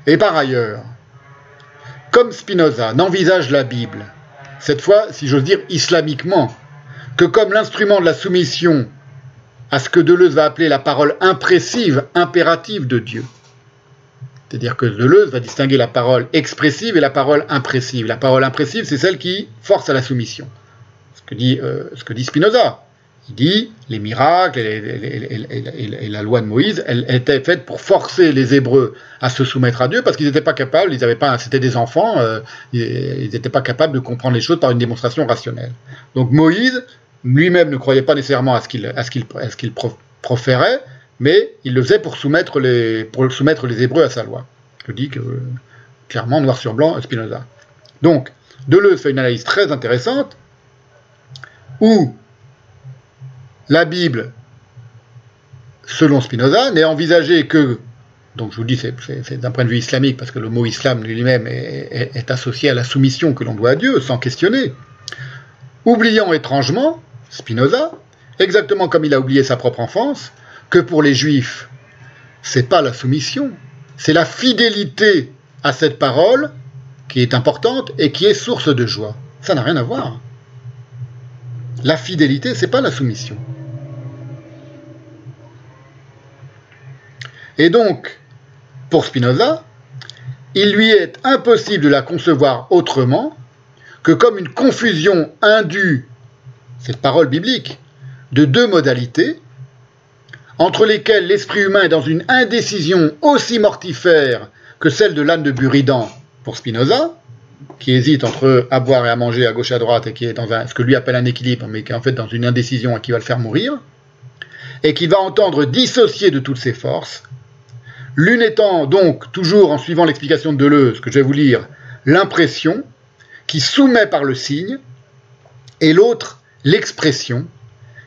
Et par ailleurs, comme Spinoza n'envisage la Bible, cette fois, si j'ose dire, islamiquement, que comme l'instrument de la soumission à ce que Deleuze va appeler la parole impressive, impérative de Dieu. C'est-à-dire que Deleuze va distinguer la parole expressive et la parole impressive. La parole impressive, c'est celle qui force à la soumission. Ce que dit Spinoza. Il dit, les miracles et la loi de Moïse, elles étaient faites pour forcer les Hébreux à se soumettre à Dieu, parce qu'ils n'étaient pas capables, c'était des enfants, ils n'étaient pas capables de comprendre les choses par une démonstration rationnelle. Donc Moïse, lui-même ne croyait pas nécessairement à ce qu'il proférait, mais il le faisait pour soumettre les Hébreux à sa loi. Je dis que, clairement, noir sur blanc, Spinoza. Donc, Deleuze fait une analyse très intéressante, où la Bible, selon Spinoza, n'est envisagée que, donc je vous dis, c'est d'un point de vue islamique, parce que le mot islam lui-même est associé à la soumission que l'on doit à Dieu, sans questionner, oubliant étrangement, Spinoza, exactement comme il a oublié sa propre enfance, que pour les Juifs, c'est pas la soumission, c'est la fidélité à cette parole qui est importante et qui est source de joie. Ça n'a rien à voir. La fidélité, c'est pas la soumission. Et donc, pour Spinoza, il lui est impossible de la concevoir autrement que comme une confusion indue, cette parole biblique, de deux modalités, entre lesquelles l'esprit humain est dans une indécision aussi mortifère que celle de l'âne de Buridan pour Spinoza, qui hésite entre à boire et à manger à gauche et à droite, et qui est dans ce que lui appelle un équilibre, mais qui est en fait dans une indécision et qui va le faire mourir, et qui va entendre dissocier de toutes ses forces, l'une étant donc, toujours en suivant l'explication de Deleuze, que je vais vous lire, l'impression, qui soumet par le signe, et l'autre, l'expression,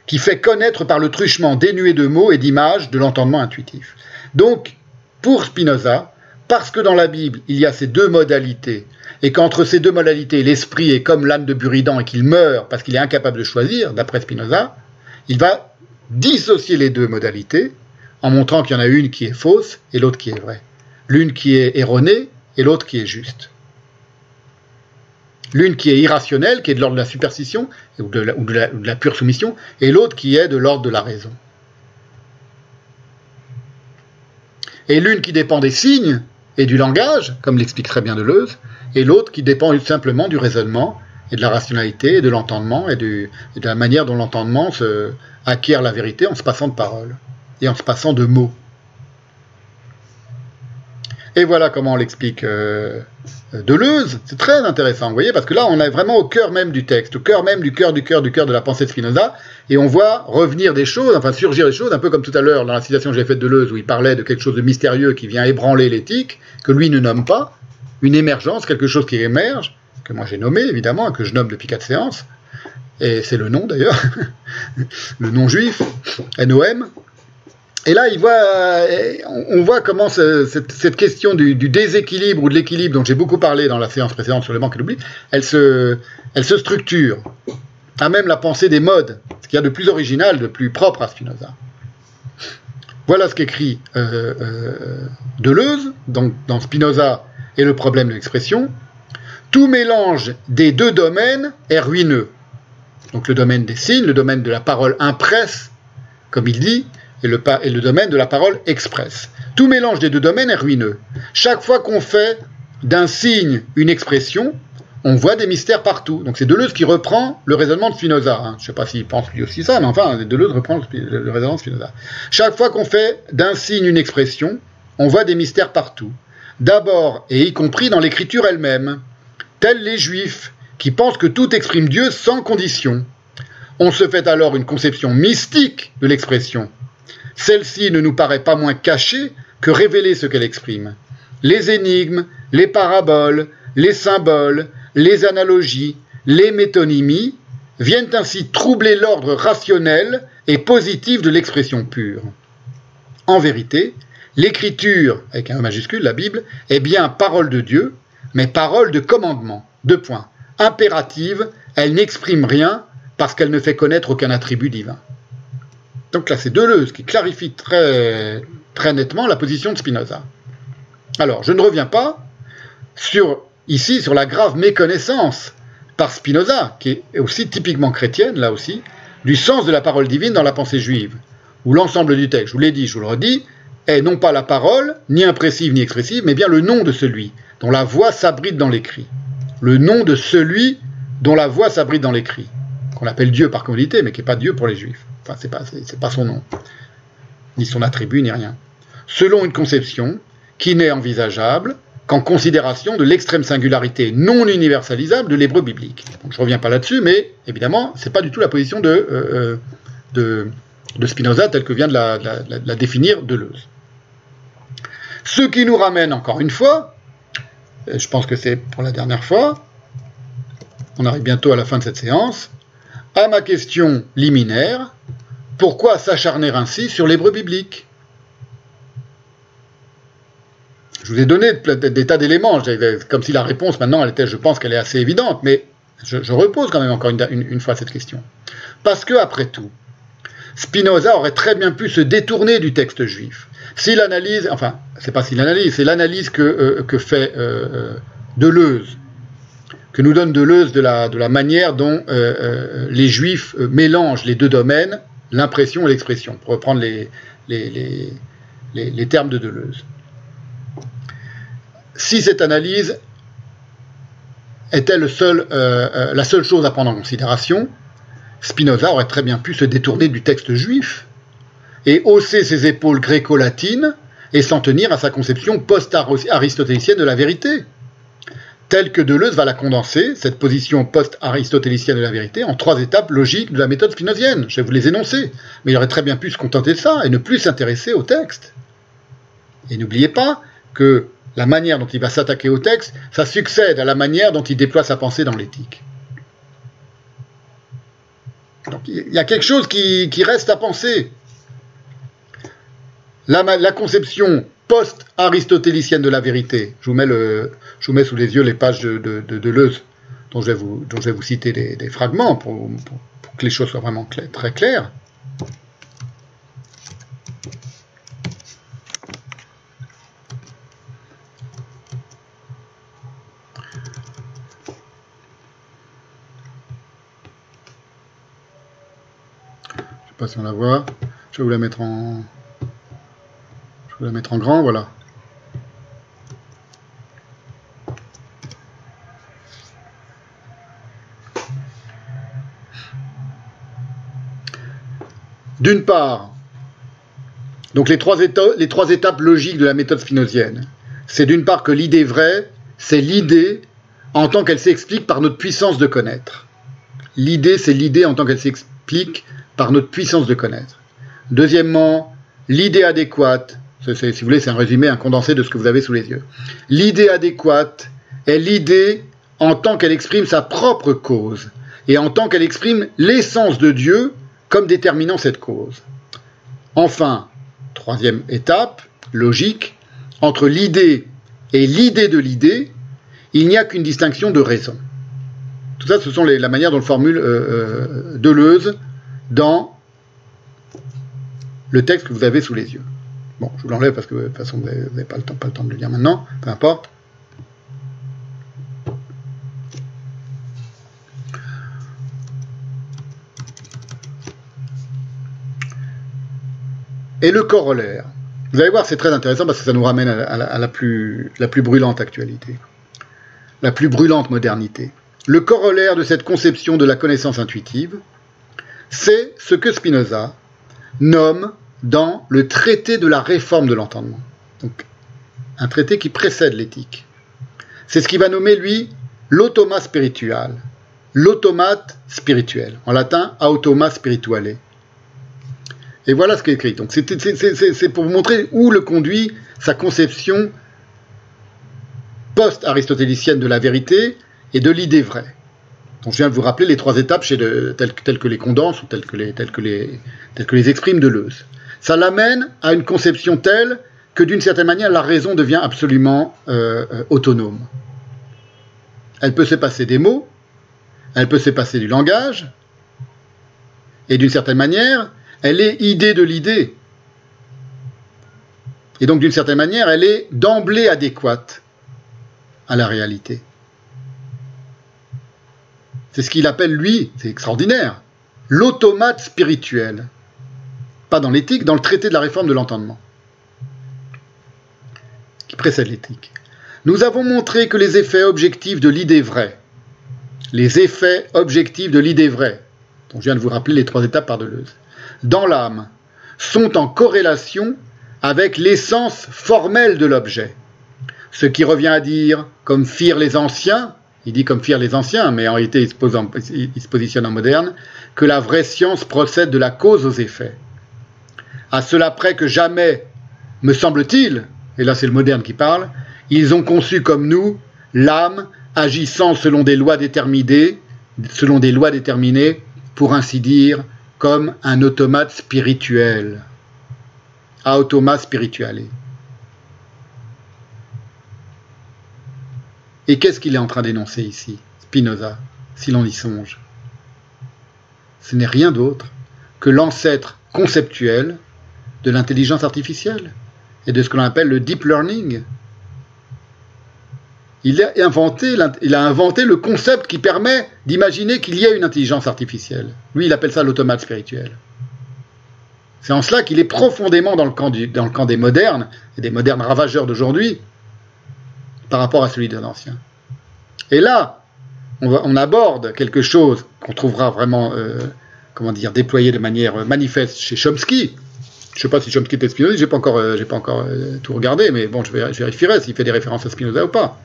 qui fait connaître par le truchement dénué de mots et d'images de l'entendement intuitif. Donc, pour Spinoza, parce que dans la Bible, il y a ces deux modalités, et qu'entre ces deux modalités, l'esprit est comme l'âne de Buridan et qu'il meurt parce qu'il est incapable de choisir, d'après Spinoza, il va dissocier les deux modalités, en montrant qu'il y en a une qui est fausse et l'autre qui est vraie. L'une qui est erronée et l'autre qui est juste. L'une qui est irrationnelle, qui est de l'ordre de la superstition, ou de la pure soumission, et l'autre qui est de l'ordre de la raison. Et l'une qui dépend des signes et du langage, comme l'explique très bien Deleuze, et l'autre qui dépend simplement du raisonnement et de la rationalité et de l'entendement et de la manière dont l'entendement acquiert la vérité en se passant de paroles et en se passant de mots. Et voilà comment on l'explique Deleuze. C'est très intéressant, vous voyez, parce que là, on est vraiment au cœur même du texte, au cœur même du cœur de la pensée de Spinoza, et on voit revenir des choses, enfin surgir des choses, un peu comme tout à l'heure dans la citation que j'ai faite de Deleuze, où il parlait de quelque chose de mystérieux qui vient ébranler l'éthique, que lui ne nomme pas, une émergence, quelque chose qui émerge, que moi j'ai nommé, évidemment, et que je nomme depuis 4 séances, et c'est le nom d'ailleurs, le nom juif, NOM. Et là, on voit comment cette question du déséquilibre ou de l'équilibre dont j'ai beaucoup parlé dans la séance précédente sur le manque et l'oubli, elle se structure à même la pensée des modes, ce qu'il y a de plus original, de plus propre à Spinoza. Voilà ce qu'écrit Deleuze, donc dans Spinoza et le problème de l'expression. Tout mélange des deux domaines est ruineux. Donc le domaine des signes, le domaine de la parole impresse, comme il dit, et le domaine de la parole expresse. Tout mélange des deux domaines est ruineux. Chaque fois qu'on fait d'un signe une expression, on voit des mystères partout. Donc c'est Deleuze qui reprend le raisonnement de Spinoza. Je ne sais pas s'il pense lui aussi ça, mais enfin, Deleuze reprend le raisonnement de Spinoza. Chaque fois qu'on fait d'un signe une expression, on voit des mystères partout. D'abord, et y compris dans l'écriture elle-même, tels les Juifs, qui pensent que tout exprime Dieu sans condition. On se fait alors une conception mystique de l'expression. Celle-ci ne nous paraît pas moins cachée que révéler ce qu'elle exprime. Les énigmes, les paraboles, les symboles, les analogies, les métonymies viennent ainsi troubler l'ordre rationnel et positif de l'expression pure. En vérité, l'écriture, avec un E majuscule, la Bible, est bien parole de Dieu, mais parole de commandement. 2 points. Impérative, elle n'exprime rien parce qu'elle ne fait connaître aucun attribut divin. Donc là, c'est Deleuze qui clarifie très, très nettement la position de Spinoza. Alors, je ne reviens pas ici sur la grave méconnaissance par Spinoza, qui est aussi typiquement chrétienne, là aussi, du sens de la parole divine dans la pensée juive, où l'ensemble du texte, je vous l'ai dit, je vous le redis, est non pas la parole, ni impressive ni expressive, mais bien le nom de celui dont la voix s'abrite dans l'écrit. Le nom de celui dont la voix s'abrite dans l'écrit, qu'on appelle Dieu par commodité, mais qui n'est pas Dieu pour les Juifs. Enfin, c'est pas son nom, ni son attribut, ni rien. Selon une conception qui n'est envisageable qu'en considération de l'extrême singularité non universalisable de l'hébreu biblique. Donc, je ne reviens pas là-dessus, mais évidemment, ce n'est pas du tout la position de Spinoza telle que vient de la définir Deleuze. Ce qui nous ramène encore une fois, je pense que c'est pour la dernière fois, on arrive bientôt à la fin de cette séance, à ma question liminaire, pourquoi s'acharner ainsi sur l'hébreu biblique? Je vous ai donné des tas d'éléments, comme si la réponse maintenant, je pense qu'elle est assez évidente, mais je repose quand même encore une fois cette question. Parce que, après tout, Spinoza aurait très bien pu se détourner du texte juif. S'il analyse, enfin, c'est pas s'il analyse, c'est l'analyse que fait Deleuze, que nous donne Deleuze de la manière dont les Juifs mélangent les deux domaines, l'impression et l'expression, pour reprendre les termes de Deleuze. Si cette analyse était la seule chose à prendre en considération, Spinoza aurait très bien pu se détourner du texte juif et hausser ses épaules gréco-latines et s'en tenir à sa conception post-aristotélicienne de la vérité, telle que Deleuze va la condenser, cette position post-aristotélicienne de la vérité, en 3 étapes logiques de la méthode spinozienne. Je vais vous les énoncer, mais il aurait très bien pu se contenter de ça et ne plus s'intéresser au texte. Et n'oubliez pas que la manière dont il va s'attaquer au texte, ça succède à la manière dont il déploie sa pensée dans l'éthique. Donc il y a quelque chose qui reste à penser. La conception post-aristotélicienne de la vérité, je vous mets sous les yeux les pages de Deleuze, dont je vais vous citer des fragments pour que les choses soient vraiment très claires. Je ne sais pas si on la voit. Je vais vous la mettre en grand, voilà. D'une part, donc les trois étapes logiques de la méthode spinozienne, c'est d'une part que l'idée vraie, c'est l'idée en tant qu'elle s'explique par notre puissance de connaître. L'idée, c'est l'idée en tant qu'elle s'explique par notre puissance de connaître. Deuxièmement, l'idée adéquate, si vous voulez, c'est un résumé, un condensé de ce que vous avez sous les yeux. L'idée adéquate est l'idée en tant qu'elle exprime sa propre cause et en tant qu'elle exprime l'essence de Dieu comme déterminant cette cause. Enfin, 3e étape, logique, entre l'idée et l'idée de l'idée, il n'y a qu'une distinction de raison. Tout ça, ce sont la manière dont le formule Deleuze dans le texte que vous avez sous les yeux. Bon, je vous l'enlève parce que de toute façon, vous n'avez pas le temps de le lire maintenant, peu importe. Et le corollaire. Vous allez voir, c'est très intéressant parce que ça nous ramène à la plus brûlante actualité, la plus brûlante modernité. Le corollaire de cette conception de la connaissance intuitive, c'est ce que Spinoza nomme dans le traité de la réforme de l'entendement. Donc, un traité qui précède l'éthique. C'est ce qu'il va nommer, lui, l'automa spiritual, l'automate spirituel. En latin, automa spirituale. Et voilà ce qui est écrit. Donc, c'est pour vous montrer où le conduit sa conception post-aristotélicienne de la vérité et de l'idée vraie. Donc, je viens de vous rappeler les 3 étapes telles que les condense ou telles que les exprime Deleuze. Ça l'amène à une conception telle que, d'une certaine manière, la raison devient absolument autonome. Elle peut se passer des mots, elle peut se passer du langage, et d'une certaine manière, elle est idée de l'idée. Et donc, d'une certaine manière, elle est d'emblée adéquate à la réalité. C'est ce qu'il appelle, lui, c'est extraordinaire, l'automate spirituel. Pas dans l'éthique, dans le traité de la réforme de l'entendement, qui précède l'éthique. Nous avons montré que les effets objectifs de l'idée vraie, les effets objectifs de l'idée vraie, dont je viens de vous rappeler les 3 étapes par Deleuze, dans l'âme, sont en corrélation avec l'essence formelle de l'objet. Ce qui revient à dire, comme firent les anciens, il dit comme firent les anciens, mais en réalité il se positionne en moderne, que la vraie science procède de la cause aux effets. À cela près que jamais, me semble-t-il, et là c'est le moderne qui parle, ils ont conçu comme nous l'âme agissant selon des lois déterminées, pour ainsi dire, comme un automate spirituel. Automa spirituale. Et qu'est-ce qu'il est en train d'énoncer ici, Spinoza, si l'on y songe? Ce n'est rien d'autre que l'ancêtre conceptuel de l'intelligence artificielle et de ce que l'on appelle le deep learning. Il a inventé le concept qui permet d'imaginer qu'il y ait une intelligence artificielle. Lui, il appelle ça l'automate spirituel. C'est en cela qu'il est profondément dans le camp des modernes, et des modernes ravageurs d'aujourd'hui, par rapport à celui des anciens. Et là, on aborde quelque chose qu'on trouvera vraiment, déployé de manière manifeste chez Chomsky. Je ne sais pas si Chomsky était Spinoza, j'ai pas encore tout regardé, mais bon, je vérifierai s'il fait des références à Spinoza ou pas.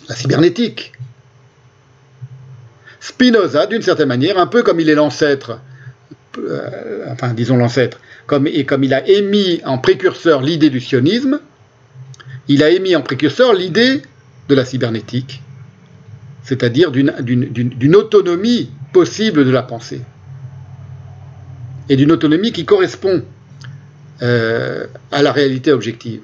La cybernétique. Spinoza, d'une certaine manière, un peu comme il est l'ancêtre, comme il a émis en précurseur l'idée du sionisme, il a émis en précurseur l'idée de la cybernétique, c'est-à-dire d'une autonomie possible de la pensée, et d'une autonomie qui correspond à la réalité objective.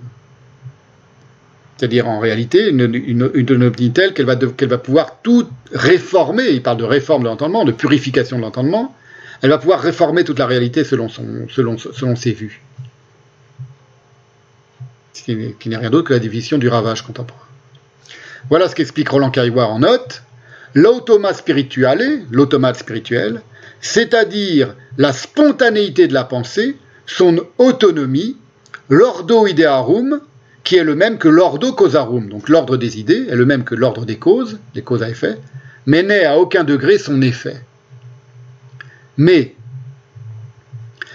C'est-à-dire en réalité une autonomie telle qu'elle va pouvoir tout réformer. Il parle de réforme de l'entendement, de purification de l'entendement. Elle va pouvoir réformer toute la réalité selon ses vues. Ce qui n'est rien d'autre que la division du ravage contemporain. Voilà ce qu'explique Roland Caillois en note. L'automate spirituel, c'est-à-dire la spontanéité de la pensée, son autonomie, l'ordo idearum, qui est le même que l'ordo causarum, donc l'ordre des idées est le même que l'ordre des causes à effet, mais n'est à aucun degré son effet. Mais,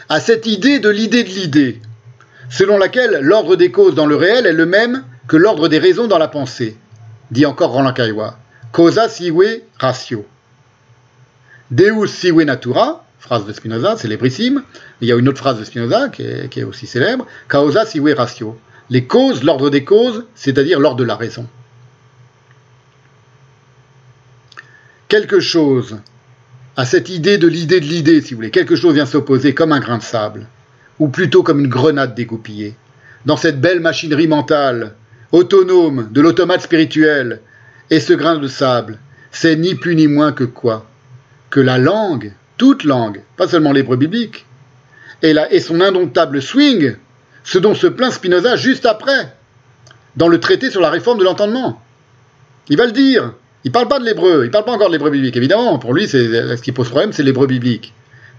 à cette idée de l'idée, selon laquelle l'ordre des causes dans le réel est le même que l'ordre des raisons dans la pensée, dit encore Roland Caillois, causa sive ratio. Deus sive natura, phrase de Spinoza, célébrissime, il y a une autre phrase de Spinoza qui est aussi célèbre, causa sive ratio. Les causes, l'ordre des causes, c'est-à-dire l'ordre de la raison. Quelque chose, à cette idée de l'idée, si vous voulez, quelque chose vient s'opposer comme un grain de sable, ou plutôt comme une grenade dégoupillée, dans cette belle machinerie mentale, autonome, de l'automate spirituel, et ce grain de sable, c'est ni plus ni moins que quoi? Que la langue, toute langue, pas seulement l'hébreu biblique, et son indomptable swing, ce dont se plaint Spinoza juste après, dans le traité sur la réforme de l'entendement. Il va le dire. Il ne parle pas de l'hébreu, il ne parle pas encore de l'hébreu biblique, évidemment. Pour lui, ce qui pose problème, c'est l'hébreu biblique.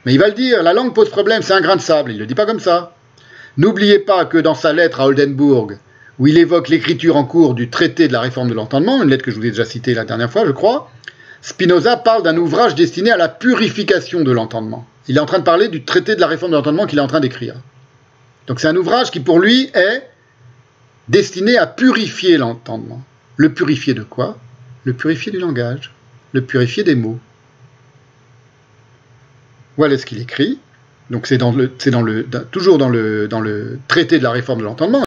Mais il va le dire, la langue pose problème, c'est un grain de sable. Il ne le dit pas comme ça. N'oubliez pas que dans sa lettre à Oldenburg, où il évoque l'écriture en cours du traité de la réforme de l'entendement, une lettre que je vous ai déjà citée la dernière fois, je crois, Spinoza parle d'un ouvrage destiné à la purification de l'entendement. Il est en train de parler du traité de la réforme de l'entendement qu'il est en train d'écrire. Donc c'est un ouvrage qui pour lui est destiné à purifier l'entendement. Le purifier de quoi? Le purifier du langage, le purifier des mots. Voilà ce qu'il écrit. Donc c'est toujours dans le traité de la réforme de l'entendement.